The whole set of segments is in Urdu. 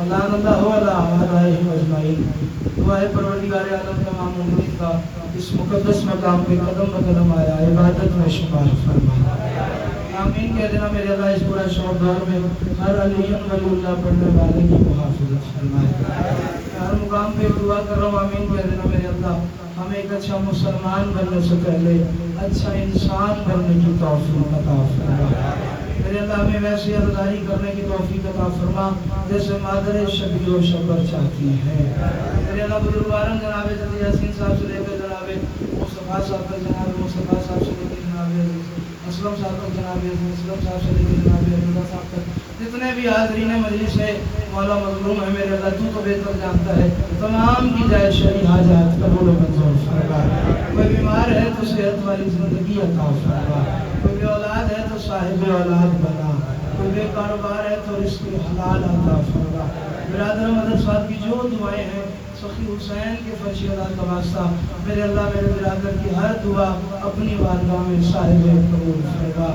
اللہ اللہ علیہ آبائہم اجمعین۔ دعا ہے پروردگار عالم تمام امید کا اس مقدس مقام پہ قدم بقدم آیا عبادت میں شمار فرما۔ آمین کہہ دینا میرے اللہ اس پورا شوق دور میں ہر علی ولی اللہ پڑھنے والے کی محافظت فرمائے۔ ہر مقام پہ دعا کر رہا ہوں آمین کہہ دینا میرے اللہ ہمیں ایک اچھا مسلمان بننے سے پہلے اچھا انسان بننے کی توفیق عطا فرما۔ میرے اللہ ہمیں ویسی عزاداری کرنے کی توفیق عطا فرما جیسے مادر شبیر و شبر چاہتی ہے۔ میرے اللہ بزرگواران جناب جدید یاسین صاحب سے لے کر جناب مصطفیٰ صاحب تک، جناب مصطفیٰ صاحب سے لے کر جناب اسلم صاحب تک، جناب اسلم صاحب سے لے کر جناب حمدہ صاحب تک، جتنے بھی حاضرین مجلس ہے مولا مظلوم ہے میرے اللہ تو بہتر جانتا ہے، تمام کی جائے شرعی حاجات قبول و منظور فرما۔ کوئی بیمار ہے تو صحت والی زندگی عطا فرما، کوئی بے اولاد ہے تو صاحب اولاد بنا، کوئی بے کاروبار ہے تو رزق حلال عطا فرما۔ برادر مدد صاحب کی جو دعائیں ہیں سخی حسین کے فرش اللہ کا واسطہ میرے اللہ میرے برادر کی ہر دعا اپنی بارگاہ میں صاحب قبول فرما۔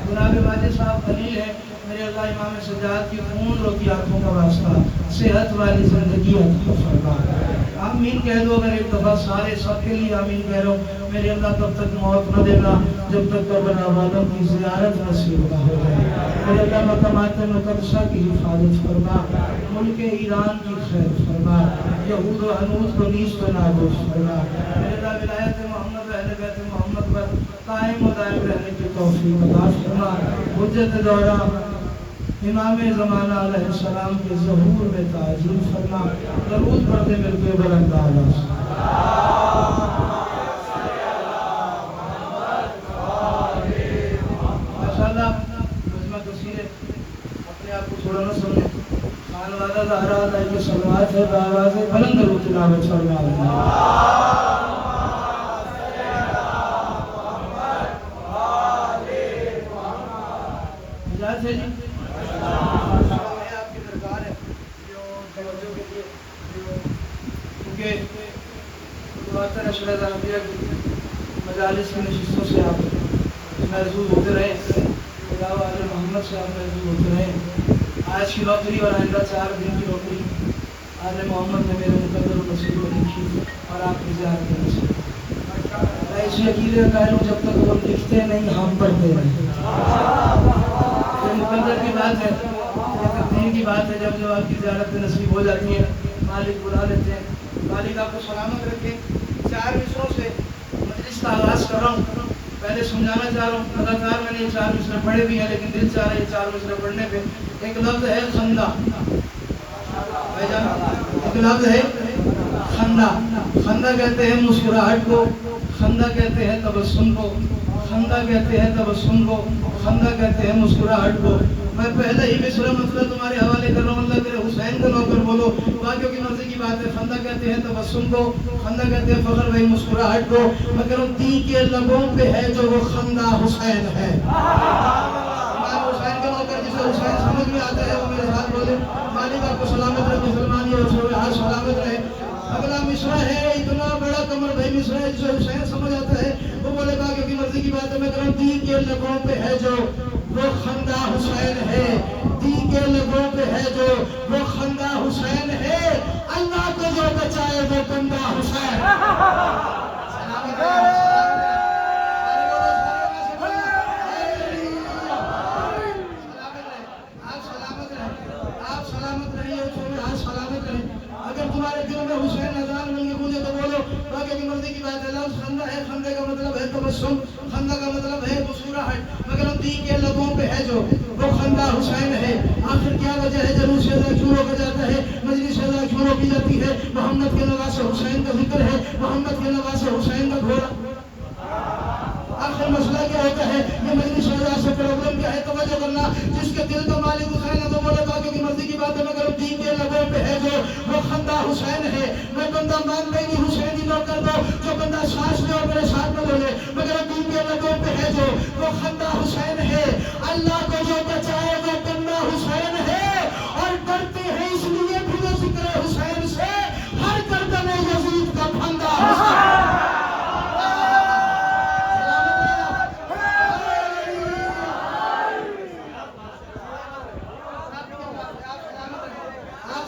جناب واجد صاحب خلیل ہے میرے اللہ امام سجاد کی خون روکی آنکھوں کا واسطہ صحت والی زندگی عطا فرما۔ آمین کہہ دو اگر ایک دفعہ سارے سب کے لیے آمین کہہ رہا ہوں۔ میرے اللہ تب تک موت نہ دینا جب تک قبر آبادوں کی زیارت نصیب نہ ہو جائے۔ میرے اللہ مقامات مقدسہ کی حفاظت فرما، ملک ایران کی خیر فرما، یہود و ہنود کو نیز و نابود فرما۔ میرے اللہ ولایت محمد و اہل بیت محمد پر قائم و دائم رہنے کی توفیق عطا فرما۔ حجت دورہ امام زمانہ علیہ السلام کے ظہور میں تعجیل فرما۔ درود پڑھتے مل کے بلند آواز ماشاءاللہ مجمع کثیر ہے، اپنے آپ کو چھوڑا نہ سمجھے۔ خان والا زہرا علیہ کے صلوات ہے بآواز بلند درود تلاوت فرما۔ اجازت ہے جی مجالس کی نشستوں سے آپ محظوظ ہوتے رہے، علاوہ آل محمد سے آپ محظوظ ہوتے رہے۔ آج کی نوکری اور آئندہ 4 دن کی نوکری آل محمد نے میرے مقدر و نصیب کو لکھی اور آپ کی زیارت میں نصیب۔ میں اس عقیدے کا قائل ہوں جب تک وہ لکھتے نہیں ہم پڑھتے رہے۔ یہ مقدر کی بات ہے، یہ تقدیر کی بات ہے۔ جب آپ کی زیارت میں نصیب ہو جاتی ہے مالک بلا لیتے ہیں۔ مالک آپ کو سلامت رکھے۔ 4 مصروں سے مجلس کا آغاز کر رہا ہوں، پہلے سمجھانا چاہ رہا ہوں۔ لگاتار میں نے یہ 4 مصرے پڑھے بھی ہیں لیکن دل چاہ رہا ہے یہ 4 مصرے پڑھنے پہ۔ ایک لفظ ہے خندہ، ایک لفظ ہے خندہ۔ خندہ کہتے ہیں مسکراہٹ کو، خندہ کہتے ہیں تبسم کو، خندہ کہتے ہیں تبسم کو، خندہ کہتے ہیں مسکراہٹ کو۔ میں پہلے ہی مصرع مسئلہ تمہارے حوالے کر رہا ہوں، اللہ تیرے حسین کا نوکر بولو، باقیوں کی مرضی کی بات ہے۔ خندہ کہتے ہیں تبسم کو، خندہ کہتے ہیں فخر بھائی مسکراہٹ کو۔ میں کہہ رہا ہوں دی کے لبوں پہ ہے جو وہ خندہ حسین ہے۔ امام حسین کا نوکر جسے حسین سمجھ میں آتا ہے وہ میرے ساتھ بولے مالک آپ کو سلامت رکھے، سلمانی اور شعور حال سلامت رہے۔ اگلا مصرع ہے اتنا بڑا قمر بھائی مصرع ہے جسے حسین سمجھ آتا ہے، وہ بولے باقیوں کی مرضی کی بات ہے۔ میں کہہ رہا ہوں دی کے لبوں پہ ہے جو وہ خندہ حسین ہے، دی کے لبوں پہ ہے جو وہ خندہ حسین ہے، اللہ کو جو بچائے وہ بندہ حسین۔ آپ سلامت رہیے، سلامت رہیں۔ اگر تمہارے دل میں حسین اذان مل کے مجھے تو بولو، باقی کی مرضی کی بات ہے۔ لفظ خندہ ہے، خندے کا مطلب ہے تبسم، خندہ کا مطلب ہے مسکراہٹ۔ مگر دی کے لبوں پہ ہے جو وہ خندہ حسین ہے۔ آخر کیا وجہ ہے جلوس اذان کیوں روکا جاتا ہے، مجلس اذان کیوں روکی جاتی ہے؟ محمد کے نواسے حسین کا ذکر ہے، محمد کے نواسے حسین کا گھوڑا۔ آخر مسئلہ کیا ہوتا ہے، یہ مجلس اذان سے پرابلم کیا ہے؟ توجہ کرنا، جس کے دل کا مالک حسین ہے تو بولے باقی کی مرضی کی بات ہے۔ مگر دی کے لبوں پہ ہے جو وہ خندہ حسین ہے۔ میں بندہ مان لے گی حسینی نوکر دو، جو بندہ سانس لے اور میرے ساتھ میں بولے مگر دی کے لبوں پہ ہے جو وہ خندہ حسین ہے، اللہ کو جو بچائے وہ بندہ حسین ہے۔ اور ڈرتے ہیں اس لیے بھی وہ ذکر حسین سے، ہر گردن یزید کا پھندہ حسین۔ آپ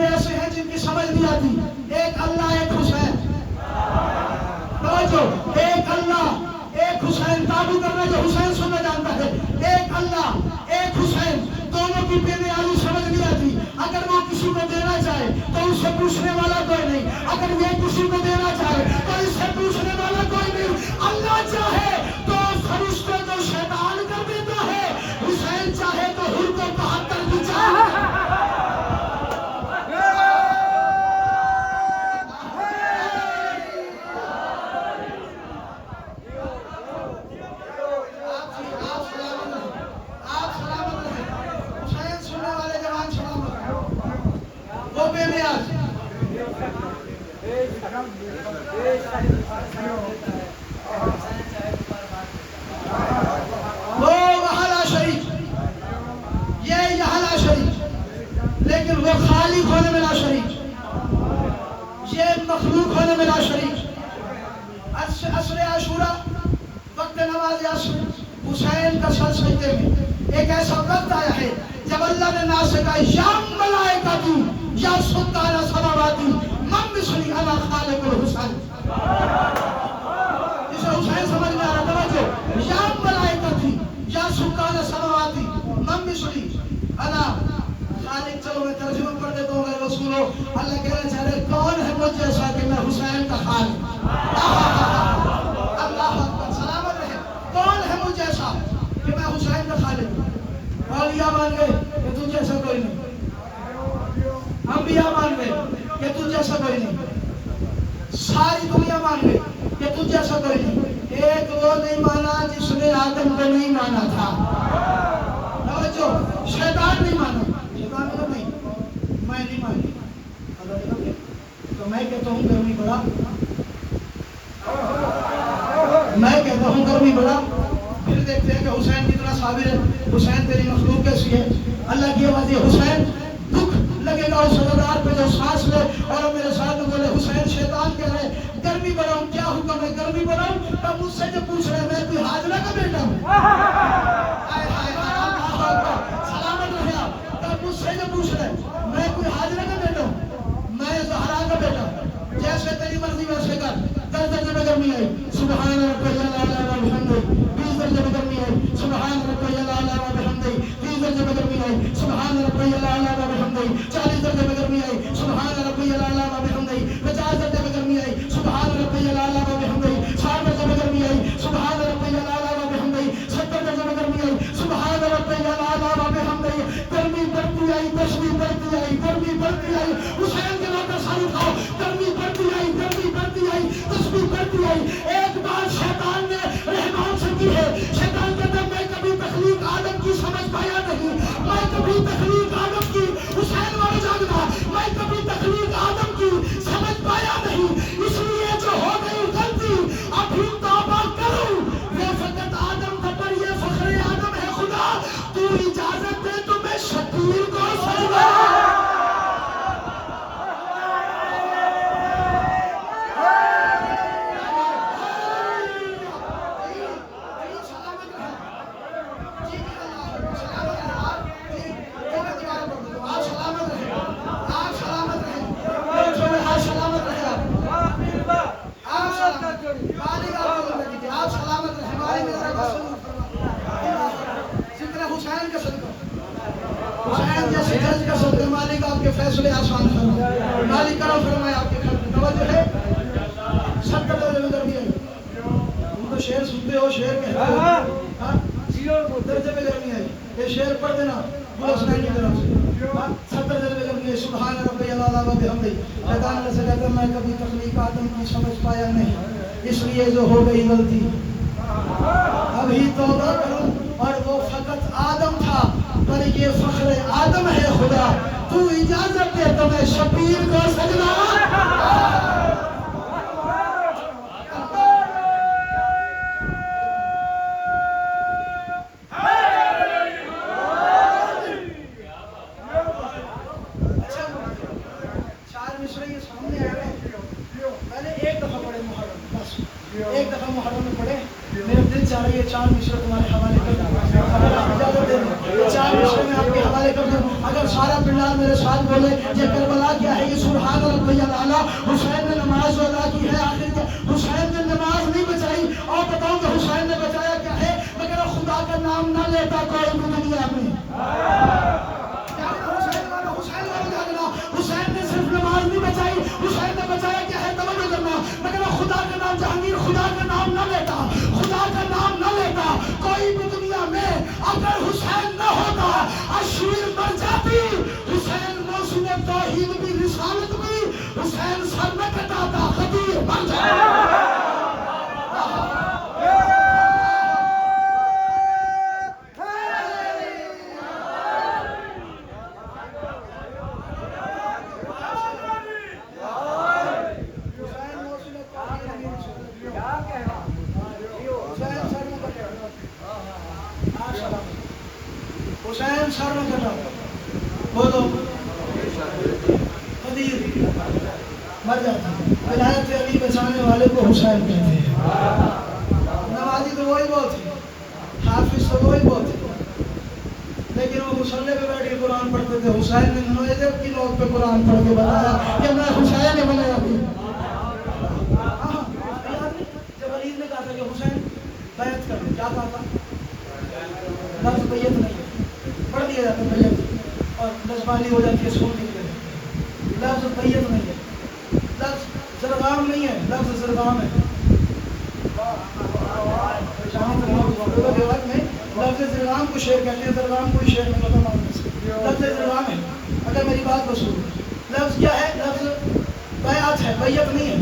اتنے ایسے ہیں جن کی سمجھ نہیں آتی. ایک اللہ ایک حسین. توجہ, ایک اللہ ایک حسین. تابو کرنا جو حسین سننا جانتا ہے. ایک اللہ ایک حسین, دونوں کی بے نیازی سمجھ نہیں آتی. اگر وہ کسی کو دینا چاہے تو اس سے پوچھنے والا کوئی نہیں. اگر یہ کسی کو دینا چاہے تو اس سے پوچھنے والا کوئی نہیں. اللہ چاہے تو فرشتوں کو شیطان کر دیتا ہے. حسین چاہے تو حر کو 72 کی چاہے. وہ وہاں لا شریک, یہ یہاں لا شریک, لیکن وہ خالق ہونے میں لا شریک, یہ مخلوق ہونے میں لا شریک. عصر عاشورہ, وقت نماز عصر, حسین کا سر سجدے میں. ایک ایسا وقت آیا ہے جب اللہ نے ناز سے کہا یا ملائکتی یا سلطان السماواتی من مثلی انا خالق الحسین. اسے حسین سمجھ میں آ رہا. توجہ, یا ملائکتی یا سلطان السماواتی من مثلی انا خالق. چلو میں ترجمہ کر دیتا ہوں اگر وہ سنو. اللہ کہنا چاہ رہے کون ہے مجھ جیسا کہ میں حسین کا خالق. اللہ اکبر, سلامت رہے. کون ہے مجھ جیسا کہ میں حسین کا خالق. اولیاء مان گئے کہ تجھ جیسا کوئی نہیں. انبیاء مان گئے کہ تجھ جیسا کوئی نہیں. ساری دنیا مان گئی کہ تجھ جیسا کوئی نہیں. ایک وہ نہیں مانا جس نے آدم کو نہیں مانا تھا. توجہ, شیطان نہیں مانا. شیطان کو نہیں, میں نہیں مانی. تو میں کہتا ہوں گرمی بڑا, میں کہتا ہوں گرمی بڑا. پھر دیکھتے ہیں کہ حسین کتنا صابر ہے. حسین تیری مخلوق کیسی ہے. اللہ کی آواز, حسین دکھ لگے گا اس سردار پہ جو سانس لے. اور میرے ساتھ بولے حسین شیطان کہہ رہے گرمی بڑھاؤں, کیا حکم ہے گرمی بڑھاؤں. تب مجھ سے جو پوچھ رہے میں کوئی حاجرہ کا بیٹا ہوں. سلامت رہے آپ. تب مجھ سے جو پوچھ رہے میں کوئی حاجرہ کا بیٹا ہوں, میں زہرا کا بیٹا ہوں. جیسے تیری مرضی ویسے کر. 10 درجے میں گرمی آئی سبحان ربی الاعلی و بحمدہ. 20 درجے میں گرمی آئی سبحان ربی الاعلی و بحمدہ. 30 درجے میں گرمی آئی سبحان ربی الاعلی و بحمدہ. 40 درجے میں گرمی آئی سبحان ربی الاعلی و بحمدہ. 50 درجے میں گرمی آئی سبحان ربی الاعلی و بحمدہ. 60 درجے میں گرمی آئی سبحان ربی الاعلی و بحمدہ. 70 درجے میں گرمی آئی سبحان ربی الاعلی و بحمدہ. گرمی بڑھتی آئی, تشریح بڑھتی آئی, گرمی بڑھتی آئی. حسین کے نام پر ساری کھاؤ. گرمی بڑھتی آئی, گرمی بڑھتی آئی, تشریح بڑھتی آئی. ایک بات شیطان نے رحمان سے کی ہے. شیطان کہتا ہے میں کبھی تخلیق آدم کی سمجھ پایا نہیں. میں کبھی تخلیق آدم کی, حسین والے جاننا, میں کبھی تخلیق آدم کی سمجھ پایا نہیں. اس لیے جو ہو گئی غلطی ابھی توبہ کروں. یہ فقط آدم کا پر یہ فخر آدم ہے. خدا تو اجازت دے تو میں شبیر کو سجدہ. حسین جیسے جج کا صدقہ مالک آپ کے فیصلے آسان فرمائے. مالک کرم فرمائے آپ کے گھر میں. توجہ ہے 70 درجے میں گرمی آئی. تم تو شعر سنتے ہو, شعر کہتے ہو. 0 درجے میں گرمی آئی. یہ شعر پڑھ دینا پورا سنائی کی طرف سے. 70 درجے میں گرمی آئی سبحان ربی الاعلی و بحمدہ. شیطان نے سے کہتا میں کبھی تخلیق آدم کی سمجھ پایا نہیں. اس لیے جو ہو گئی غلطی ابھی توبہ کروں. اور وہ فقط آدم تھا پر یہ فخر آدم ہے. خدا تو اجازت دے تو میں شبیر کو سجدہ. ایک دفعہ محرم میں پڑھے, میرا دل چاہ رہی ہے چار مصرع تمہارے حوالے کر دوں، اگر آپ اجازت دیں تو چار مصرع میں آپ کے حوالے کر دوں. اگر سارا پنڈال میرے ساتھ بولے یہ کربلا کیا ہے، یہ سبحان ربی الاعلیٰ، حسین نے نماز ادا کی ہے. آخر کیا حسین نے نماز نہیں بچائی، اور بتاؤں کہ حسین نے بچایا کیا ہے؟ مگر خدا کا نام نہ لیتا کوئی بھی دنیا میں. حسین نے صرف نماز نہیں بچائی، حسین نے بچایا کیا ہے؟ توجہ کرنا. مگر خدا کا نام، جہانگیر خدا کا نام نہ لیتا، خدا کا نام نہ لیتا کوئی بھی دنیا میں. اگر حسین نہ ہوتا اشیر مر جاتی، حسین موسم توحید بھی رسالت بھی، حسین سر نہ کٹاتا خطیر مر جاتا. حسین سر میں کٹا، بولو قدیر مر جاتا. ولایت علی بچانے والے کو حسین کہتے ہیں. نمازی تو وہی بہت ہے، حافظ تو وہی بہت ہے، لیکن وہ مصلی پہ بیٹھ کے قرآن پڑھتے تھے. حسین نے نویدب کی نوٹ پہ قرآن پڑھ کے بتایا کہ میں حسین نے بنایا بھی. جب علی نے کہا تھا کہ حسین بیعت کر دے، کیا کہا تھا؟ لفظ بیعت نہیں پڑھ دیا جاتا ہے بیعت، اور لفظانی ہو جاتی ہے سن کے. لفظ بیعت نہیں ہے، لفظ زرغام نہیں ہے، لفظ زرغام ہے. میں لفظ زرغام کو شعر کہتے ہیں، زرغام کوئی شعر نہیں ہوتا. لفظ زرغام ہے. اگر میری بات کو سنو، لفظ کیا ہے؟ لفظ بیعت ہے، بیعت نہیں ہے.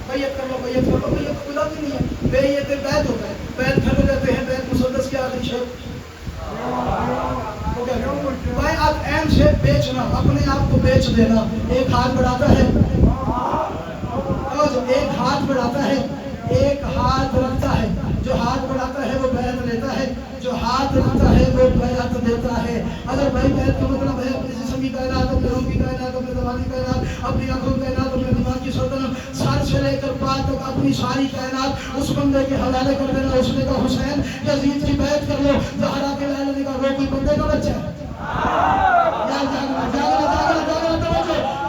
بیعت کر لو، بیعت کر لو، بیعت کوئی لفظ نہیں ہے. بیعت بیعت ہوتا ہے، بیعت پھر ہو جاتے ہیں. بیعت مسدس کے آخری شعر بیعت عین سے بیچنا، اپنے آپ کو بیچ دینا. ایک ہاتھ بڑھاتا ہے، ایک ہاتھ بڑھاتا ہے، ایک ہاتھ رکھتا ہے. جو ہاتھ بڑھاتا ہے وہ بیعت لیتا ہے، جو ہاتھ رکھتا ہے وہ بیعت دیتا ہے. اگر بھائی بیعت کا مطلب ہے اپنی جسم کی کائنات، اپنے روح کی کائنات، اپنے زبان کی کائنات، اپنی آنکھوں کی کائنات، اپنے دماغ کی سلطنت، سر سے لے کر پا تک اپنی ساری کائنات اس بندے کے حوالے کر دینا. اس نے کہا حسین یزید کی بیعت کر لو. زہرا کے لالے نے کہا وہ کوئی بندے کا بچہ ہے؟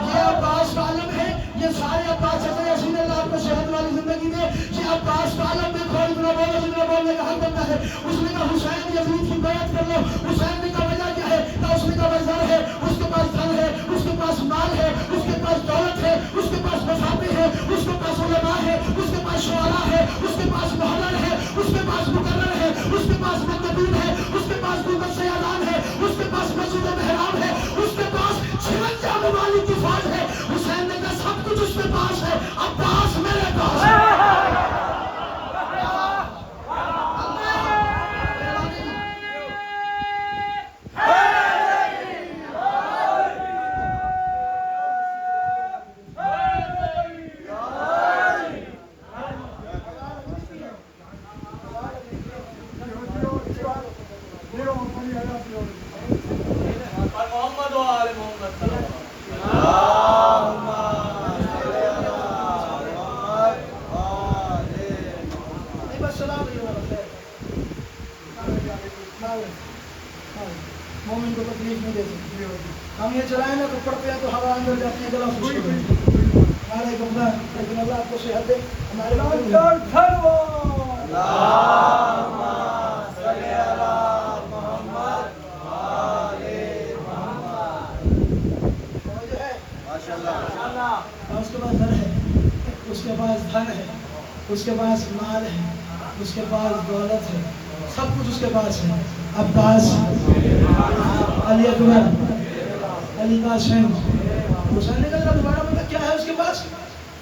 یہ عباس کا عالم ہے، یہ سارے عباس چچے یسین اللہ کو صحت والی زندگی دے. یہ عباس کا عالم دیکھو اتنا بولے جتنا بولنے کا حق بنتا ہے. اس نے کہا حسین یزید کی بیعت کر لو. حسین نے کہا وجہ کیا ہے؟ کہا اس نے کہا وزر ہے، اس کے پاس دھن ہے، اس کے پاس مال ہے، اس کے پاس دولت ہے، اس کے پاس وفاقے ہے، اس کے پاس علماء ہے، اس کے پاس شعراء ہے، اس کے پاس محرر ہے، اس کے پاس مقرر ہے، اس کے پاس مقدم ہے، اس کے پاس قوت سیادان ہے، اس کے پاس مسجد محراب ہے، اس کے پاس 56 ممالک کی فوج ہے. حسین نے کہا سب کچھ اس کے پاس ہے، عباس میرے پاس ہے. مومن کو تکلیف نہیں دے سکتی. ہم یہ چلائیں نا تو پڑھتے ہیں تو ہوا اندر جاتی ہے، گلا خوش ہو جاتی ہے. ہمارے گمنا لیکن اللہ آپ کو صحت دے. ہمارے اس کے پاس گھر ہے، اس کے پاس دھن ہے، اس کے پاس مال ہے، اس کے پاس دولت ہے، سب کچھ اس کے پاس ہے. عباس، علی اکبر، علی قاسم. حسین نے کہا تمہارا مطلب کیا ہے اس کے پاس؟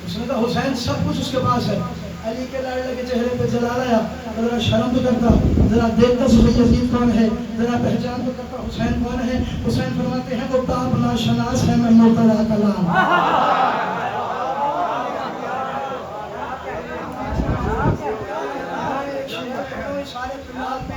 اس نے کہا حسین سب کچھ اس کے پاس ہے. علی کے لاڈلے کے چہرے پہ جلال آیا. ذرا شرم تو کرتا، ذرا دیکھتا صحیح یزید کون ہے، ذرا پہچان تو کرتا حسین کون ہے. حسین فرماتے ہیں وہ باپ ناشناس ہے، میں مرتضیٰ کلام. سارے پنڈال میں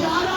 11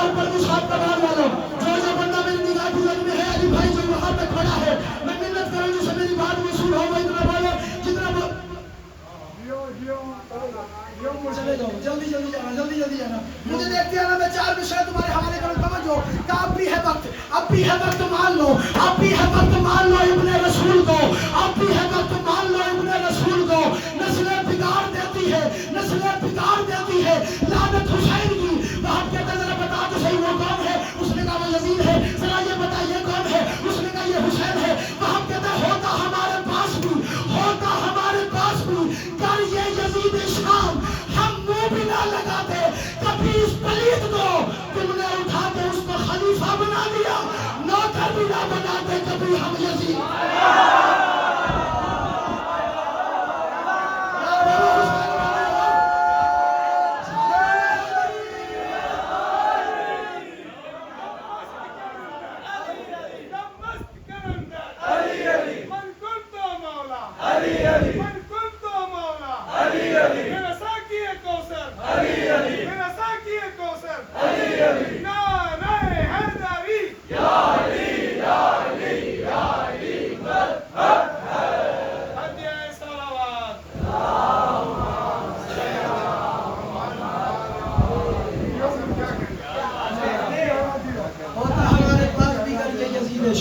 دربار پر نشان کمال والوں جو بندہ میری نگاہ کی زد میں ہے علی بھائی جو وہاں پہ کھڑا ہے میں منت کروں جسے میری بات وصول ہو گئی اتنا بولو جتنا چلے جاؤ جلدی جانا مجھے دیکھتے ہیں نا میں 4 وشے تمہارے حوالے کروں توجہ کہ اب بھی ہے وقت مان لو ابن رسول کو اب بھی ہے وقت مان لو ابن رسول کو نسلیں بگاڑ دیتی ہے لعنت حسین کی وہاں کہتا ذرا بتا تو صحیح وہ کون ہے اس نے کہا وہ یزید ہے ذرا یہ بتائیے کون ہے اس نے کہا یہ حسین ہے وہاں کہتا ہوتا ہمارے پاس بھی کر یہ یزید شام ہم منہ بھی نہ لگاتے کبھی اس پلیت کو تم نے اٹھا کے اس کو خلیفہ بنا دیا نوکر بھی نہ بناتے کبھی ہم یزید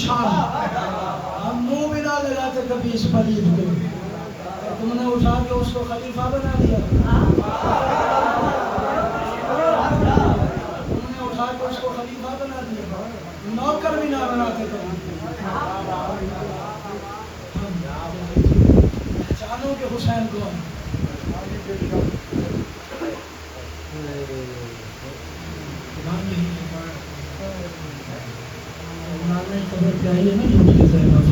ہم منہ بھی نہ لگاتے کبھی اس پلید کو تم نے اٹھا کے اس کو خلیفہ بنا دیا نوکر بھی نہ بناتے پہچانو کہ حسین کون خبر کیا ہے نا جھوٹ کے زینب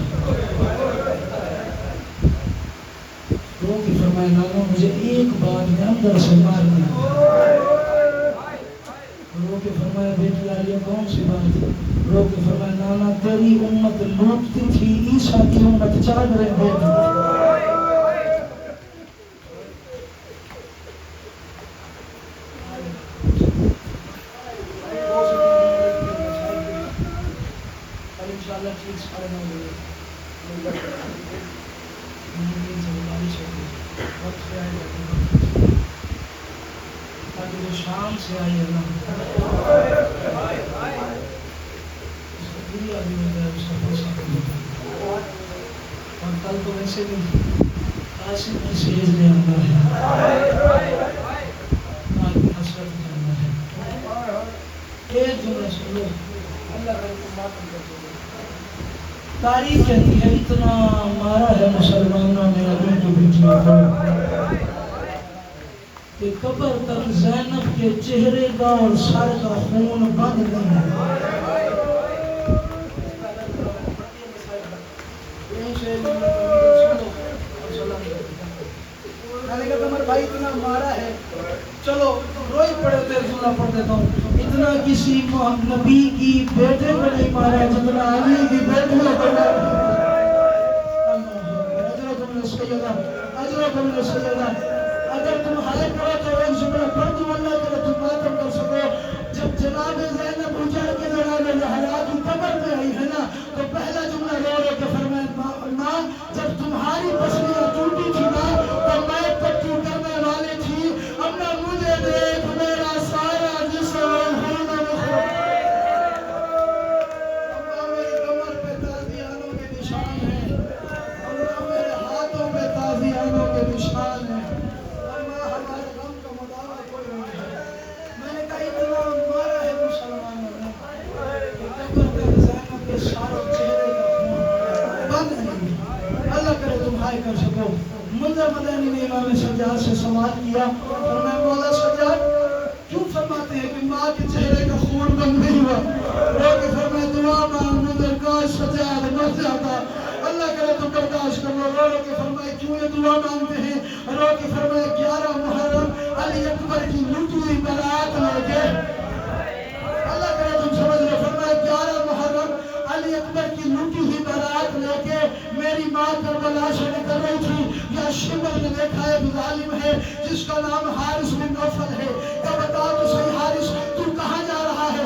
رو کے فرمائے نانا مجھے ایک بات میں اندر سے مارنا رو کے فرمایا بیٹی عالیہ کون سی بات رو کے فرمایا نانا تیری امت لوٹتی تھی عیسیٰ کی امت چاند رہے بیٹی شام سے آئی ہے اور کل تو ویسے بھی قاسم کی سیز میں اندر ہے حسرت کے اندر ہے ایک جملہ سن لو اللہ کا تاریخ کہتی ہے اتنا مارا ہے مسلمانوں نے ابھی کی بیٹیوں کو کہ قبر تک زینب کے چہرے کا اور سر کا خون بند نہیں ہے میں نے کہا تمہارے بھائی اتنا مارا ہے چلو روئی پڑے تھے سنا پڑھ دیتا ہوں اتنا کسی نبی کی بیٹے کو نہیں مارا جتنا علی کی بیٹے کو مارا اجرکم سیدہ اگر تم ہائے پڑھو تو ایک جملہ پڑھ دو اللہ کرے تم ماتم کر سکو جب جناب زینب اجڑ کے جناب زہرا کی قبر میں آئی ہے نا تو پہلا جملہ رو رو کے فرمایا ماں جب تمہاری پسلیاں ٹوٹی تھی نا تو میں پٹی کرنے والی تھی اب نہ مجھے دیکھ میرا سارا جسم خون اب میری کمر پہ تازیانوں کے نشان ہیں اب میرے ہاتھوں پہ تازیانوں کے نشان ہیں کر سکو منظر مدنی نے امام سجاد سے سوال کیا اور میں مولا سجاد کیوں فرماتے ہیں کہ ماں کے چہرے کا خون بند نہیں ہوا رو کے فرمائے دعا مانگ منظر کاش سجاد مر جاتا اللہ کرے تو برداشت کر لو رو کے فرمائے کیوں یہ دعا مانگتے ہیں رو کے فرمائے 11 محرم علی اکبر کی لوٹی ہوئی برات لے کے اللہ کرے تم سمجھ لو فرمائے 11 محرم علی اکبر کی لوٹی ہوئی برات لے کے میری ماں کربلا سے نکل رہی تھی یا شمر نے دیکھا ایک ظالم ہے جس کا نام حارث بن نوفل ہے کیا بتا تو صحیح حارث تو کہاں جا رہا ہے